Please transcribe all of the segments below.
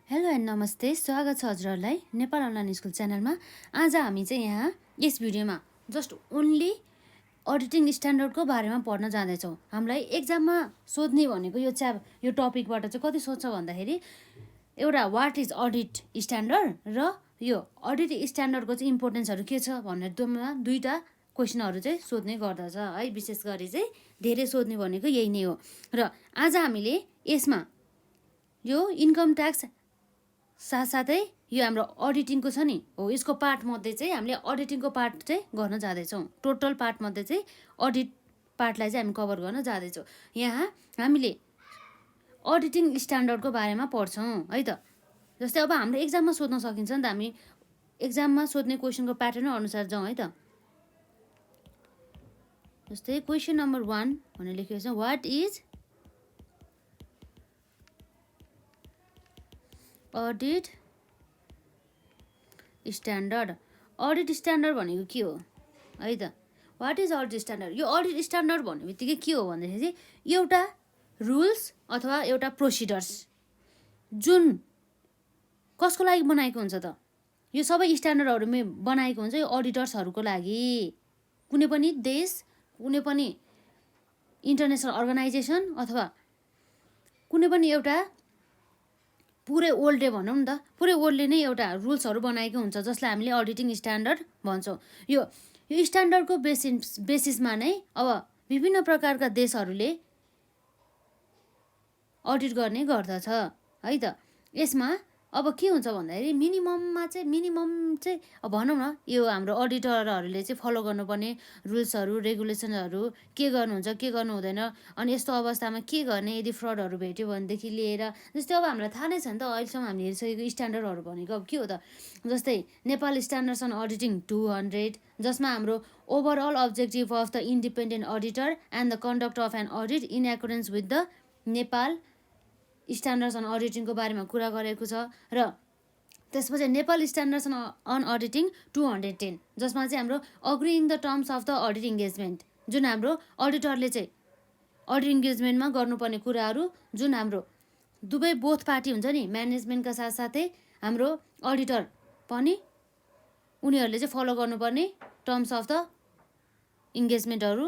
Hello and नमस्ते, स्वागत छ हजुरहरूलाई नेपाल अनलाइन स्कुल च्यानलमा। आज हामी चाहिँ यहाँ यस भिडियोमा जस्ट ओन्ली अडिटिङ स्ट्यान्डर्डको बारेमा पढ्न जाँदैछौँ। हामीलाई एक्जाममा सोध्ने भनेको यो टपिकबाट चाहिँ कति सोध्छ भन्दाखेरि एउटा वाट इज अडिट स्ट्यान्डर्ड र यो अडिट स्ट्यान्डर्डको चाहिँ इम्पोर्टेन्सहरू के छ भनेर दुईवटा क्वेसनहरू चाहिँ सोध्ने गर्दछ है। विशेष गरी चाहिँ धेरै सोध्ने भनेको यही नै हो। र आज हामीले यसमा यो इन्कम ट्याक्स साथसाथै यो हाम्रो अडिटिङको छ नि हो, यसको पार्टमध्ये चाहिँ हामीले अडिटिङको पार्ट चाहिँ गर्न जाँदैछौँ। टोटल पार्टमध्ये चाहिँ अडिट पार्टलाई चाहिँ हामी कभर गर्न जाँदैछौँ। यहाँ हामीले अडिटिङ स्ट्यान्डर्डको बारेमा पढ्छौँ है त। जस्तै अब हाम्रो एक्जाममा सोध्न सकिन्छ नि त, हामी एक्जाममा सोध्ने क्वेसनको प्याटर्न अनुसार जाउँ है त। जस्तै क्वेसन नम्बर 1 भनेर लेखेको छ, what is audit standard. Audit standard भनेको के हो है त। What is audit standard. यो अडिट स्ट्यान्डर्ड भन्ने बित्तिकै के हो भन्दाखेरि चाहिँ एउटा रुल्स अथवा एउटा प्रोसिडर्स जुन कसको लागि बनाएको हुन्छ त। यो सबै स्ट्यान्डर्डहरू बनाएको हुन्छ यो अडिटर्सहरूको लागि। कुनै पनि देश, कुनै पनि इन्टरनेसनल अर्गनाइजेसन अथवा कुनै पनि एउटा पुरै वर्ल्डले भनौँ नि त, पुरै वर्ल्डले नै एउटा रुल्सहरू बनाएको हुन्छ जसलाई हामीले अडिटिङ स्ट्यान्डर्ड भन्छौँ। यो स्ट्यान्डर्डको बेसिसमा नै अब विभिन्न प्रकारका देशहरूले अडिट गर्ने गर्दछ है त। यसमा अब के हुन्छ भन्दाखेरि मिनिमम चाहिँ अब भनौँ न, यो हाम्रो अडिटरहरूले चाहिँ फलो गर्नुपर्ने रुल्सहरू रेगुलेसनहरू के गर्नुहुन्छ के गर्नु हुँदैन, अनि यस्तो अवस्थामा के गर्ने यदि फ्रडहरू भेट्यो भनेदेखि लिएर। जस्तै अब हामीलाई थाहा नै छ नि त, अहिलेसम्म हामीले हेरिसकेको स्ट्यान्डर्डहरू भनेको अब के हो त। जस्तै नेपाल स्ट्यान्डर्ड्स अन अडिटिङ 200, जसमा हाम्रो overall objective of the independent auditor and the conduct of an audit in accordance with the Nepal standards on अडिटिङको बारेमा कुरा गरेको छ। र त्यसपछि नेपाल स्ट्यान्डर्ड्स अन अडिटिङ 210, जसमा चाहिँ हाम्रो agreeing the terms of the audit engagement, जुन हाम्रो अडिटरले चाहिँ अडिट इङ्गेजमेन्टमा गर्नुपर्ने कुराहरू, जुन हाम्रो दुवै बोथ पार्टी हुन्छ नि, म्यानेजमेन्टका साथसाथै हाम्रो अडिटर पनि, उनीहरूले चाहिँ फलो गर्नुपर्ने टर्म्स अफ द इङ्गेजमेन्टहरू।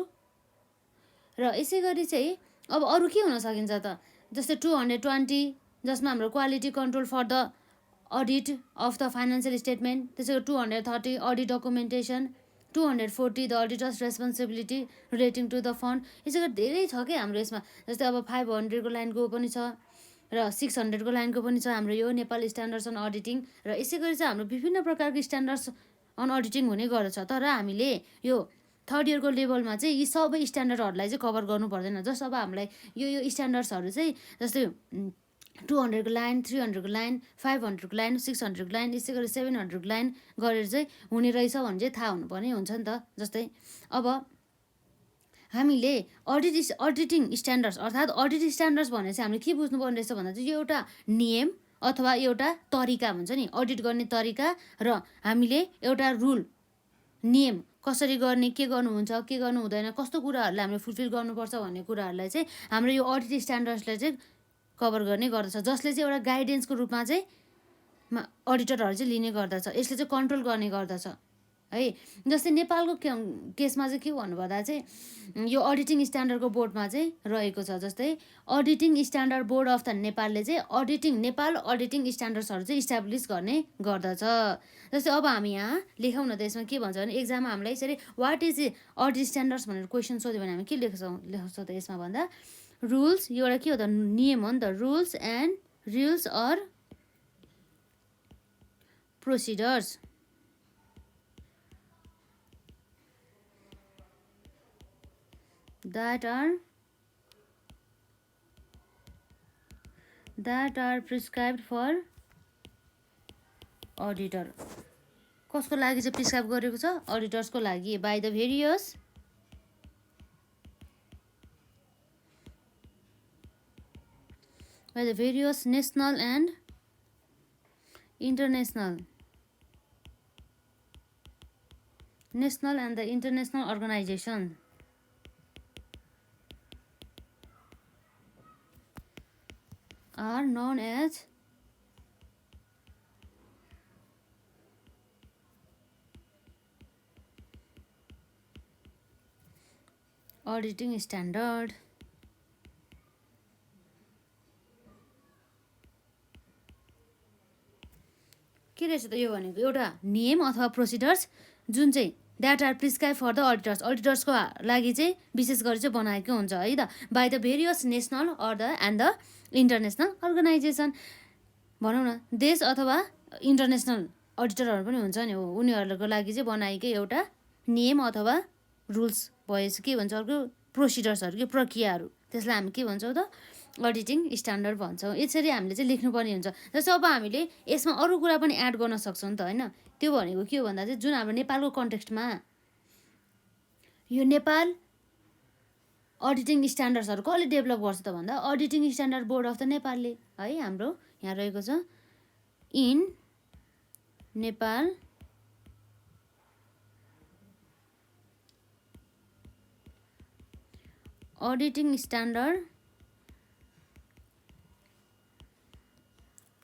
र यसै गरी चाहिँ अब अरू के हुन सकिन्छ त। जस्तै 220, जसमा हाम्रो quality control for the audit of the financial statement. त्यसै गरी 230 audit documentation, 240 the auditor's responsibility relating to the fraud. यसै गरी धेरै छ क्या हाम्रो यसमा। जस्तै अब 500 को लाइनको पनि छ र 600 को लाइनको पनि छ हाम्रो यो नेपाल स्ट्यान्डर्ड्स अन अडिटिङ। र यसै गरी चाहिँ हाम्रो विभिन्न प्रकारको स्ट्यान्डर्ड्स अन अडिटिङ हुने गर्दछ। तर हामीले यो थर्ड इयरको लेभलमा चाहिँ यी सबै स्ट्यान्डर्डहरूलाई चाहिँ कभर गर्नु पर्दैन। जस्तो अब हामीलाई यो स्ट्यान्डर्ड्सहरू चाहिँ जस्तै 200 को लाइन, 300 को लाइन, 500 को लाइन, 600 को लाइन, यसै गरी 700 को लाइन गरेर चाहिँ हुने रहेछ भने चाहिँ थाहा हुनुपर्ने हुन्छ नि त। जस्तै अब हामीले अडिटिङ स्ट्यान्डर्ड्स अर्थात् अडिट स्ट्यान्डर्ड्स भने चाहिँ हामीले के बुझ्नुपर्ने रहेछ भन्दा चाहिँ यो एउटा नियम अथवा एउटा तरिका हुन्छ नि, अडिट गर्ने तरिका। र हामीले एउटा रुल नियम कसरी गर्ने, के गर्नुहुन्छ के गर्नु हुँदैन, कस्तो कुराहरूलाई हामीले फुलफिल गर्नुपर्छ भन्ने कुराहरूलाई चाहिँ हाम्रो यो अडिट स्ट्यान्डर्ड्सले चाहिँ कभर गर्ने गर्दछ, जसले चाहिँ एउटा गाइडेन्सको रूपमा चाहिँ अडिटरहरू चाहिँ लिने गर्दछ। यसले चाहिँ कन्ट्रोल गर्ने गर्दछ है। जस्तै नेपालको केसमा चाहिँ के भन्नुपर्दा चाहिँ यो अडिटिङ स्ट्यान्डर्डको बोर्डमा चाहिँ रहेको छ। जस्तै auditing standard board of the नेपालले चाहिँ नेपाल अडिटिङ स्ट्यान्डर्ड्सहरू चाहिँ इस्टाब्लिस गर्ने गर्दछ। जस्तै अब हामी यहाँ लेखौँ न त, यसमा के भन्छ भने एक्जाममा हामीलाई यसरी वाट इज अडिट स्ट्यान्डर्ड्स भनेर क्वेसन सोध्यो भने हामी के लेख्छौँ त यसमा भन्दा रुल्स, यो एउटा के हो त नियम हो नि त, rules or procedures that are prescribed for auditor। कसको लागि चाहिँ प्रिस्क्राइब गरेको छ, अडिटर्सको लागि, by the various national and international the international organisation are known as auditing standard के रहेछ त यो भनेको एउटा नियम अथवा प्रोसिडर्स जुन चाहिँ that are prescribe for the अडिटर्सको लागि चाहिँ विशेष गरी चाहिँ बनाएको हुन्छ है त by the various national and the international organisation भनौँ न देश अथवा इन्टरनेसनल अडिटरहरू पनि हुन्छ नि हो उनीहरूको लागि चाहिँ बनाएकै एउटा नियम अथवा रुल्स भएछ के भन्छ अर्को प्रोसिडर्सहरू के प्रक्रियाहरू त्यसलाई हामी के भन्छौँ त अडिटिङ स्ट्यान्डर्ड भन्छौँ यसरी हामीले चाहिँ लेख्नुपर्ने हुन्छ जस्तो अब हामीले यसमा अरू कुरा पनि एड गर्न सक्छौँ नि त होइन त्यो भनेको के हो भन्दा चाहिँ जुन हाम्रो नेपालको कन्टेक्स्टमा यो नेपाल अडिटिङ स्ट्यान्डर्ड्सहरू कसले डेभलप गर्छ त भन्दा auditing standard board of the नेपालले है हाम्रो यहाँ रहेको छ in Nepal auditing standard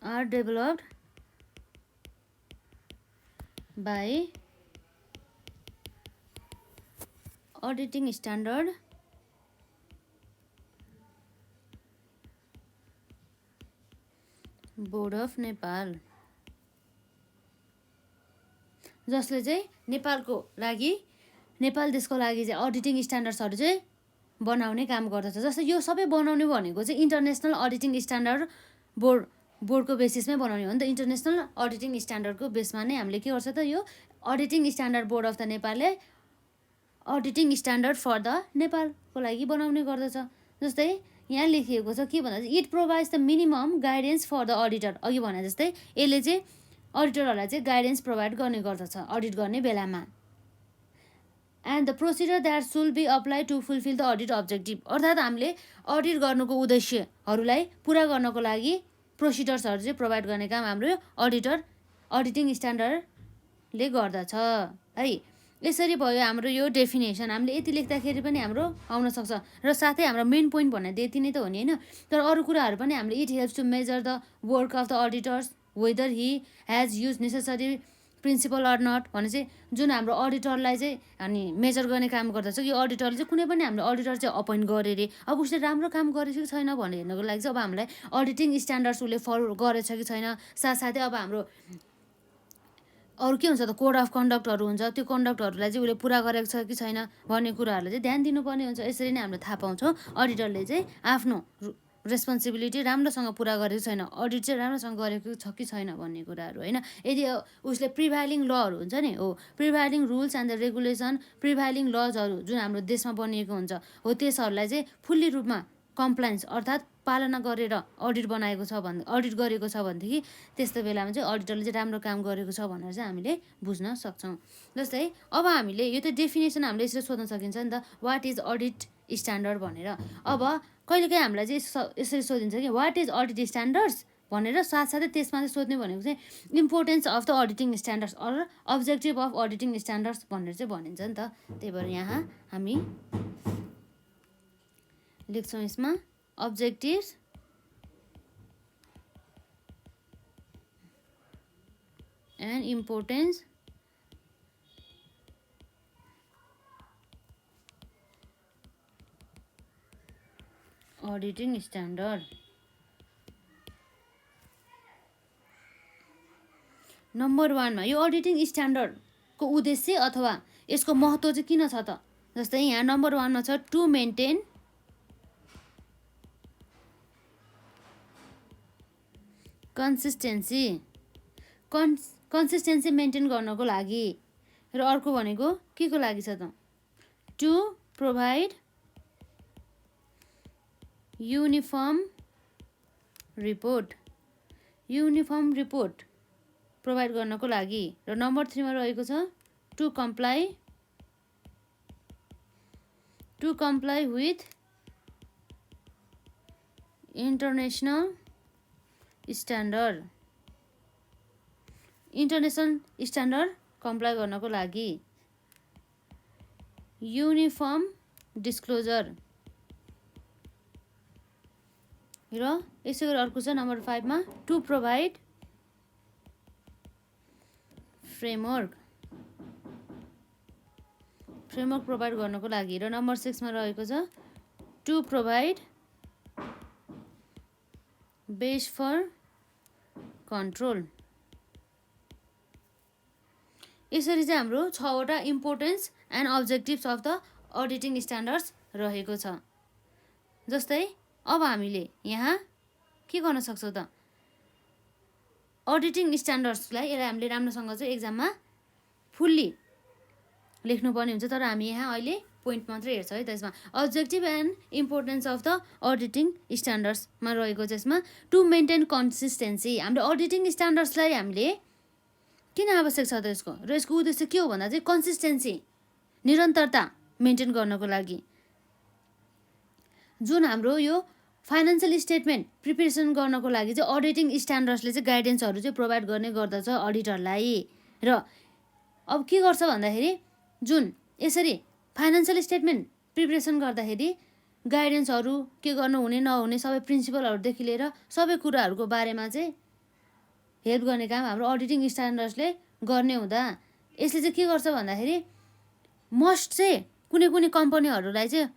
are developed by auditing standard board of Nepal जसले चाहिँ नेपाल देशको लागि चाहिँ अडिटिङ स्ट्यान्डर्ड्सहरू चाहिँ बनाउने काम गर्दछ जस्तो यो सबै बनाउने भनेको चाहिँ इन्टरनेसनल अडिटिङ स्ट्यान्डर्ड बोर्डको बेसिसमै बनाउने हो नि त इन्टरनेसनल अडिटिङ स्ट्यान्डर्डको बेसमा नै हामीले के गर्छ त यो auditing standard board of the नेपालले अडिटिङ स्ट्यान्डर्ड फर द नेपालको लागि बनाउने गर्दछ जस्तै यहाँ लेखिएको छ के भन्दा चाहिँ it provides the minimum guidance for the auditor अघि भने जस्तै यसले चाहिँ अडिटरहरूलाई चाहिँ गाइडेन्स प्रोभाइड गर्ने गर्दछ अडिट गर्ने बेलामा and the procedure that should be apply to fulfil the audit objective अर्थात् हामीले अडिट गर्नुको उद्देश्यहरूलाई पुरा गर्नको लागि प्रोसिडर्सहरू चाहिँ प्रोभाइड गर्ने काम हाम्रो अडिटिङ स्ट्यान्डर्डले गर्दछ है यसरी भयो हाम्रो यो डेफिनेसन हामीले यति लेख्दाखेरि पनि हाम्रो आउन सक्छ र साथै हाम्रो मेन पोइन्ट भन्ने त यति नै त हो नि होइन तर अरू कुराहरू पनि हामीले it helps to measure the work of the auditors whether he has use necessary principle or not भने चाहिँ जुन हाम्रो अडिटरलाई चाहिँ हामी मेजर गर्ने काम गर्दछ कि अडिटरले चाहिँ कुनै पनि हामीले अडिटर चाहिँ अपोइन्ट गरे अरे अब उसले राम्रो काम गरेछ कि छैन भनेर हेर्नको लागि चाहिँ अब हामीलाई अडिटिङ स्ट्यान्डर्ड्स उसले फलो गरेछ कि छैन साथसाथै अब हाम्रो अरू के हुन्छ त कोड अफ कन्डक्टहरू हुन्छ त्यो कन्डक्टहरूलाई चाहिँ उसले पुरा गरेको छ कि छैन भन्ने कुराहरूलाई चाहिँ ध्यान दिनुपर्ने हुन्छ यसरी नै हामीले थाहा पाउँछौँ अडिटरले चाहिँ आफ्नो रेस्पोन्सिबिलिटी राम्रोसँग पुरा गरेको छैन अडिट चाहिँ राम्रोसँग गरेको छ कि छैन भन्ने कुराहरू होइन यदि उसले प्रिभाइलिङ लहरू हुन्छ नि हो प्रिभाइलिङ रुल्स एन्ड द रेगुलेसन प्रिभाइलिङ लजहरू जुन हाम्रो देशमा बनिएको हुन्छ हो त्यसहरूलाई चाहिँ फुल्ली रूपमा कम्प्लायन्स अर्थात् पालना गरेर अडिट गरेको छ भनेदेखि त्यस्तो बेलामा चाहिँ अडिटरले चाहिँ राम्रो काम गरेको छ भनेर चाहिँ हामीले बुझ्न सक्छौँ जस्तै अब हामीले यो त डेफिनेसन हामीले यसरी सोध्न सकिन्छ नि त वाट इज अडिट स्ट्यान्डर्ड भनेर अब कहिलेकाहीँ हामीलाई चाहिँ यसरी सोधिन्छ कि वाट इज अडिट स्ट्यान्डर्ड्स भनेर साथसाथै त्यसमा चाहिँ सोध्ने भनेको चाहिँ importance of the auditing standards or objective of auditing standards भनेर चाहिँ भनिन्छ नि त त्यही भएर यहाँ हामी लेख्छौँ यसमा objectives and importance auditing standard number 1 मा यो अडिटिङ स्ट्यान्डर्डको उद्देश्य अथवा यसको महत्त्व चाहिँ किन छ त जस्तै यहाँ नम्बर 1 मा छ टु मेन्टेन कन्सिस्टेन्सी मेन्टेन गर्नको लागि र अर्को भनेको के को लागि छ त to provide uniform report provide गर्नको लागि र नम्बर 3 मा रहेको छ to comply with international standard comply गर्नको लागि युनिफर्म डिस्क्लोजर र यसै गरी अर्को छ नम्बर 5 मा टु प्रोभाइड फ्रेमवर्क प्रोभाइड गर्नको लागि। र नम्बर 6 मा रहेको छ to provide base for control. यसरी चाहिँ हाम्रो 6 वटा importance and objectives of the auditing standards रहेको छ। जस्तै अब हामीले यहाँ के गर्न सक्छौँ त, अडिटिङ स्ट्यान्डर्ड्सलाई यसलाई हामीले राम्रोसँग चाहिँ एक्जाममा फुल्ली लेख्नुपर्ने हुन्छ। तर हामी यहाँ अहिले पोइन्ट मात्रै हेर्छ है। त्यसमा objective and importance of the auditing स्ट्यान्डर्ड्समा रहेको छ यसमा टु मेन्टेन कन्सिस्टेन्सी। हाम्रो अडिटिङ स्ट्यान्डर्ड्सलाई हामीले किन आवश्यक छ त यसको, र यसको उद्देश्य के हो भन्दा चाहिँ कन्सिस्टेन्सी, निरन्तरता मेन्टेन गर्नको लागि। जुन हाम्रो यो फाइनेन्सियल स्टेटमेन्ट प्रिपेरेसन गर्नको लागि चाहिँ अडिटिङ स्ट्यान्डर्ड्सले चाहिँ गाइडेन्सहरू चाहिँ प्रोभाइड गर्ने गर्दछ अडिटरलाई। र अब के गर्छ भन्दाखेरि जुन यसरी फाइनेन्सियल स्टेटमेन्ट प्रिपेरेसन गर्दाखेरि गाइडेन्सहरू के गर्नु हुने नहुने सबै प्रिन्सिपलहरूदेखि लिएर सबै कुराहरूको बारेमा चाहिँ हेल्प गर्ने काम हाम्रो अडिटिङ स्ट्यान्डर्ड्सले गर्ने हुँदा यसले चाहिँ के गर्छ भन्दाखेरि मस्ट चाहिँ कुनै कुनै कम्पनीहरूलाई चाहिँ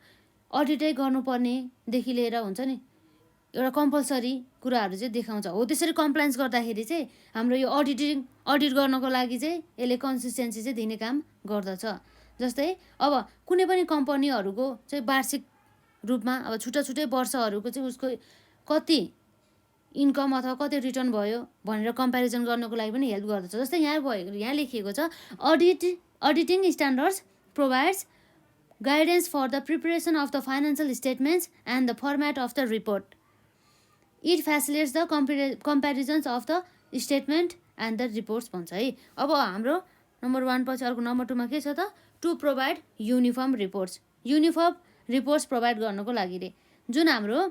अडिटै गर्नुपर्नेदेखि लिएर हुन्छ नि एउटा कम्पलसरी कुराहरू चाहिँ देखाउँछ। हो त्यसरी कम्प्लायन्स गर्दाखेरि चाहिँ हाम्रो यो अडिट गर्नको लागि चाहिँ यसले कन्सिस्टेन्सी चाहिँ दिने काम गर्दछ। जस्तै अब कुनै पनि कम्पनीहरूको चाहिँ वार्षिक रूपमा अब छुट्टा छुट्टै वर्षहरूको चाहिँ उसको कति इन्कम अथवा कति रिटर्न भयो भनेर कम्पेरिजन गर्नको लागि पनि हेल्प गर्दछ। जस्तै यहाँ लेखिएको छ auditing standards provides guidance for the preparation of the financial statements and the format of the report. It facilitates the comparisons of the statement and the reports भन्छ है। अब हाम्रो नम्बर 1 पछि अर्को नम्बर 2 मा के छ त to provide uniform reports. Uniform reports provide गर्नको लागि रे जुन हाम्रो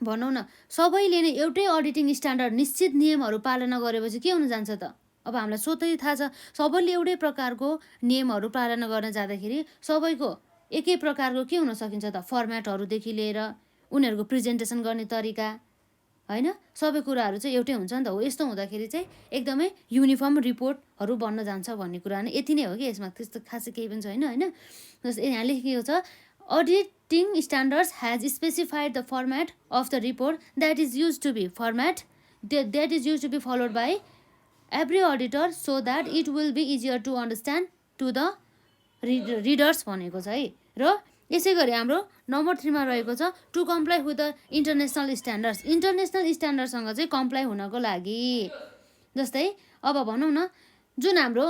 भनौँ न सबैले नै एउटै अडिटिङ स्ट्यान्डर्ड निश्चित नियमहरू पालना गरेपछि के हुन जान्छ त, अब हामीलाई स्वतै थाहा छ सबैले एउटै प्रकारको नियमहरू पालना गर्न जाँदाखेरि सबैको एकै प्रकारको के हुन सकिन्छ त, फर्मेटहरूदेखि लिएर उनीहरूको प्रेजेन्टेसन गर्ने तरिका होइन सबै कुराहरू चाहिँ एउटै हुन्छ नि त। हो यस्तो हुँदाखेरि चाहिँ एकदमै युनिफर्म रिपोर्टहरू बन्न जान्छ भन्ने कुरा नै यति नै हो कि यसमा त्यस्तो खासै केही पनि छैन होइन। जस्तै यहाँ लेखिएको छ auditing standards has specified the format of the report that is use to be followed by every auditor so that it will be easier to understand to the readers भनेको छ है। र यसै गरी हाम्रो नम्बर 3 मा रहेको छ to comply with the international standards. International स्ट्यान्डर्डसँग चाहिँ कम्प्लाई हुनको लागि जस्तै अब भनौँ न जुन हाम्रो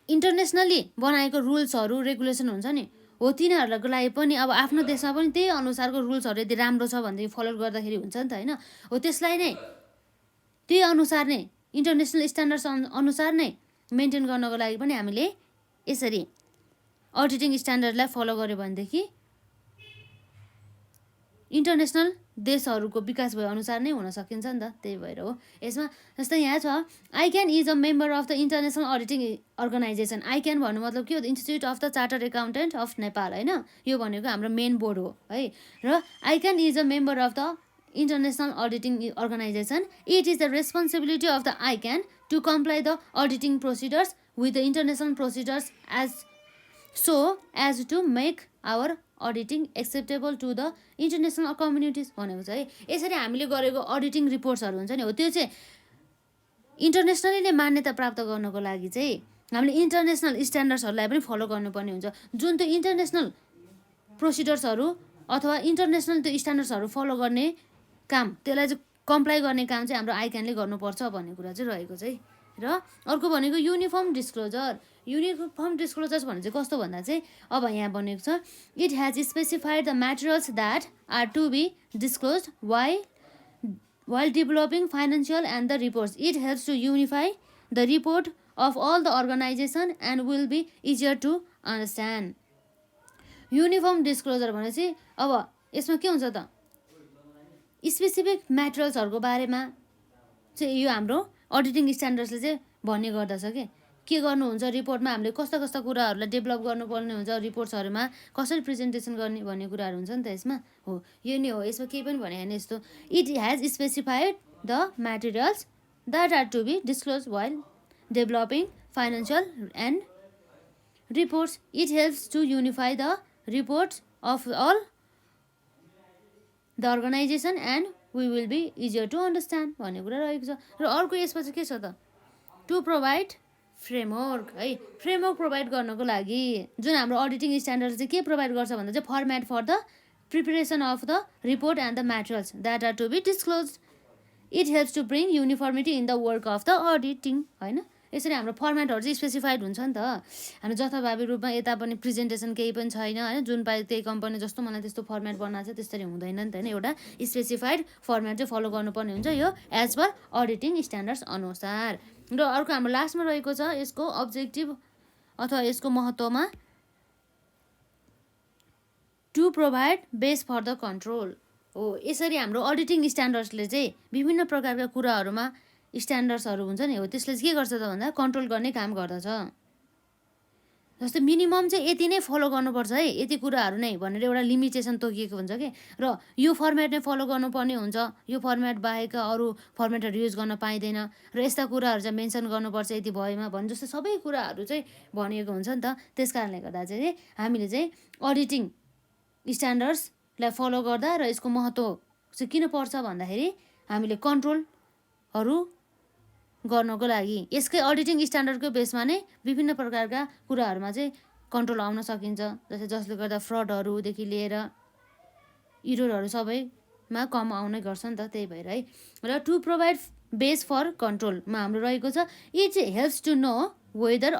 इन्टरनेसनली बनाएको रुल्सहरू रेगुलेसन हुन्छ नि हो तिनीहरूको लागि पनि अब आफ्नो देशमा पनि त्यही अनुसारको रुल्सहरू यदि राम्रो छ भनेदेखि फलो गर्दाखेरि हुन्छ नि त होइन। हो त्यसलाई नै त्यही अनुसार नै इन्टरनेसनल स्ट्यान्डर्ड्स अनुसार नै मेन्टेन गर्नको लागि पनि हामीले यसरी अडिटिङ स्ट्यान्डर्डलाई फलो गर्यो भनेदेखि इन्टरनेसनल देशहरूको विकास भए अनुसार नै हुन सकिन्छ नि त। त्यही भएर हो यसमा जस्तै यहाँ छ ICAN is a member of the international auditing organisation. ICAN भन्नु मतलब के हो, institute of the chartered accountant of Nepal होइन, यो भनेको हाम्रो मेन बोर्ड हो है। र ICAN is a member of the International Auditing Organization. It is the responsibility of the ICAN to comply the auditing procedures with the international procedures as to make our auditing acceptable to the international communities भनेको छ है। यसरी हामीले गरेको auditing रिपोर्ट्सहरू हुन्छ नि हो त्यो चाहिँ इन्टरनेसनली मान्यता प्राप्त गर्नको लागि चाहिँ हामीले इन्टरनेसनल स्ट्यान्डर्ड्सहरूलाई पनि फलो गर्नुपर्ने हुन्छ। जुन त्यो इन्टरनेसनल प्रोसिडर्सहरू अथवा इन्टरनेसनल त्यो स्ट्यान्डर्ड्सहरू फलो गर्ने काम त्यसलाई चाहिँ कम्प्लाई गर्ने काम चाहिँ हाम्रो आइक्यानले गर्नुपर्छ भन्ने कुरा चाहिँ रहेको छ है। र अर्को भनेको युनिफर्म डिस्क्लोजर। युनिफर्म डिस्क्लोजर्स भने चाहिँ कस्तो भन्दा चाहिँ अब यहाँ भनेको छ it has specified the materials that are to be disclosed while developing financial and the reports. It helps to unify the report of all the organization and will be easier to understand. Uniform disclosure भनेपछि अब यसमा के हुन्छ त specific म्याटेरियल्सहरूको बारेमा चाहिँ यो हाम्रो अडिटिङ स्ट्यान्डर्ड्सले चाहिँ भन्ने गर्दछ के गर्नुहुन्छ रिपोर्टमा हामीले कस्ता कस्ता कुराहरूलाई डेभलप गर्नुपर्ने हुन्छ, रिपोर्ट्सहरूमा कसरी प्रेजेन्टेसन गर्ने भन्ने कुराहरू हुन्छ नि त यसमा। हो यो नै हो, यसमा केही पनि भने होइन यस्तो। It has specified the materials that are to be disclose while developing financial and reports. It helps to unify the reports of all the organization and we will be easier to understand भन्ने कुरा रहेको छ। र अर्को यसमा चाहिँ के छ त, टु प्रोभाइड फ्रेमवर्क है। फ्रेमवर्क प्रोभाइड गर्नको लागि जुन हाम्रो अडिटिङ स्ट्यान्डर्ड चाहिँ के प्रोभाइड गर्छ भन्दा चाहिँ format for the preparation of the report and the materials that are to be disclose. It helps to bring uniformity in the work of the auditing होइन। यसरी हाम्रो फर्मेटहरू चाहिँ स्पेसिफाइड हुन्छ नि त। हाम्रो जथाभावी रूपमा यता पनि प्रेजेन्टेसन केही पनि छैन होइन, जुन पाए त्यही कम्पनी जस्तो मलाई त्यस्तो फर्मेट बनाएको छ त्यसरी हुँदैन नि त होइन। एउटा स्पेसिफाइड फर्मेट चाहिँ फलो गर्नुपर्ने हुन्छ यो एज पर अडिटिङ स्ट्यान्डर्ड्स अनुसार। र अर्को हाम्रो लास्टमा रहेको छ यसको अब्जेक्टिभ अथवा यसको महत्त्वमा, to provide base for the control हो। यसरी हाम्रो अडिटिङ स्ट्यान्डर्ड्सले चाहिँ विभिन्न प्रकारका कुराहरूमा स्ट्यान्डर्ड्सहरू हुन्छ नि हो त्यसले चाहिँ के गर्छ त भन्दा कन्ट्रोल गर्ने काम गर्दछ। जस्तै मिनिमम चाहिँ यति नै फलो गर्नुपर्छ है, यति कुराहरू नै भनेर एउटा लिमिटेसन तोकिएको हुन्छ कि, र यो फर्मेट नै फलो गर्नुपर्ने हुन्छ, यो फर्मेट बाहेक अरू फर्मेटहरू युज गर्न पाइँदैन, र यस्ता कुराहरू चाहिँ मेन्सन गर्नुपर्छ यति भएमा भन्ने जस्तो सबै कुराहरू चाहिँ भनिएको हुन्छ नि त। त्यस कारणले गर्दा चाहिँ हामीले चाहिँ अडिटिङ स्ट्यान्डर्ड्सलाई फलो गर्दा र यसको महत्त्व चाहिँ किन पर्छ भन्दाखेरि हामीले कन्ट्रोलहरू गर्नको लागि यसकै अडिटिङ स्ट्यान्डर्डको बेसमा नै विभिन्न प्रकारका कुराहरूमा चाहिँ कन्ट्रोल आउन सकिन्छ। जसले गर्दा फ्रडहरूदेखि लिएर इरोरहरू सबैमा कम आउने गर्छ नि त। त्यही भएर है, र टु प्रोभाइड बेस फर कन्ट्रोलमा हाम्रो रहेको छ, it helps to know whether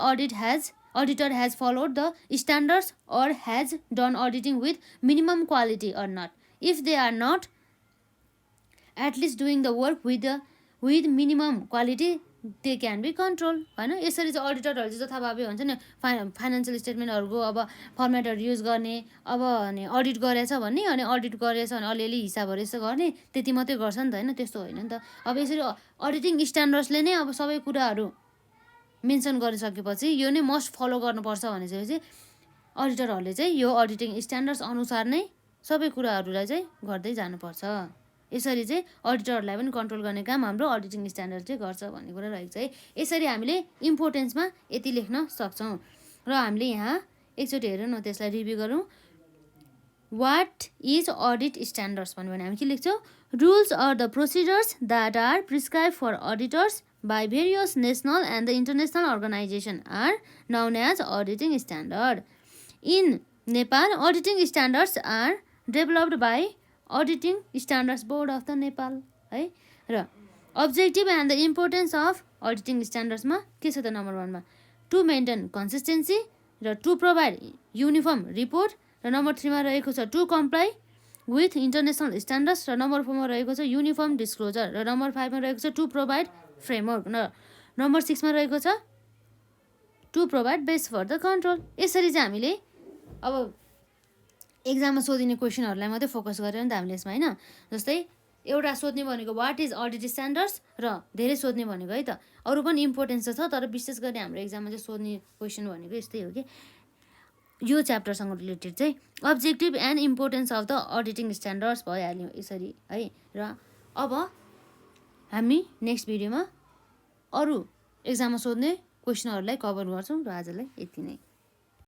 auditor has followed the standards or has done auditing with minimum quality or not. If they are not at least doing the work with minimum quality, they can be controlled होइन। यसरी चाहिँ अडिटरहरू चाहिँ जथाभावी हुन्छ नि, financial स्टेटमेन्टहरूको अब फर्मेटहरू use गर्ने, अब अनि अडिट गरेछ भन्ने, अनि अडिट गरेछ भने अलिअलि हिसाबहरू यसो गर्ने, त्यति मात्रै गर्छ नि त होइन, त्यस्तो होइन नि त। अब यसरी अडिटिङ स्ट्यान्डर्ड्सले नै अब सबै कुराहरू मेन्सन गरिसकेपछि यो नै मस्ट फलो गर्नुपर्छ भनेपछि अडिटरहरूले चाहिँ यो अडिटिङ स्ट्यान्डर्ड्स अनुसार नै सबै कुराहरूलाई चाहिँ गर्दै जानुपर्छ। यसरी चाहिँ अडिटरहरूलाई पनि कन्ट्रोल गर्ने काम हाम्रो अडिटिङ स्ट्यान्डर्ड चाहिँ गर्छ भन्ने कुरा रहेको छ है। यसरी हामीले इम्पोर्टेन्समा यति लेख्न सक्छौँ। र हामीले यहाँ एकचोटि हेरौँ न, त्यसलाई रिभ्यू गरौँ। वाट इज अडिट स्ट्यान्डर्ड्स भन्यो भने हामी के लेख्छौँ, rules are the procedures that are prescribe for auditors by various national and the international organization are known as auditing standard. In Nepal, auditing standards are developed by Auditing Standards Board of the Nepal है। र objective and the importance of auditing standards मा के छ त, number 1 मा to maintain consistency र to provide uniform report, र number 3 मा रहेको छ to comply with international standards, र नम्बर 4 मा रहेको छ uniform disclosure, र नम्बर 5 मा रहेको छ to provide फ्रेमवर्क, र नम्बर 6 मा रहेको छ to provide base for the control. यसरी चाहिँ हामीले अब एक्जाममा सोधिने क्वेसनहरूलाई मात्रै फोकस गरेर नि त हामीले यसमा होइन। जस्तै एउटा सोध्ने भनेको वाट इज अडिट स्ट्यान्डर्ड्स, र धेरै सोध्ने भनेको है त अरू पनि इम्पोर्टेन्स छ, तर विशेष गरी हाम्रो एक्जाममा चाहिँ सोध्ने क्वेसन भनेको यस्तै हो कि यो च्याप्टरसँग रिलेटेड चाहिँ objective and importance of the auditing standards भइहाल्यो यसरी है। र अब हामी नेक्स्ट भिडियोमा अरू एक्जाममा सोध्ने क्वेसनहरूलाई कभर गर्छौँ, र आजलाई यति नै।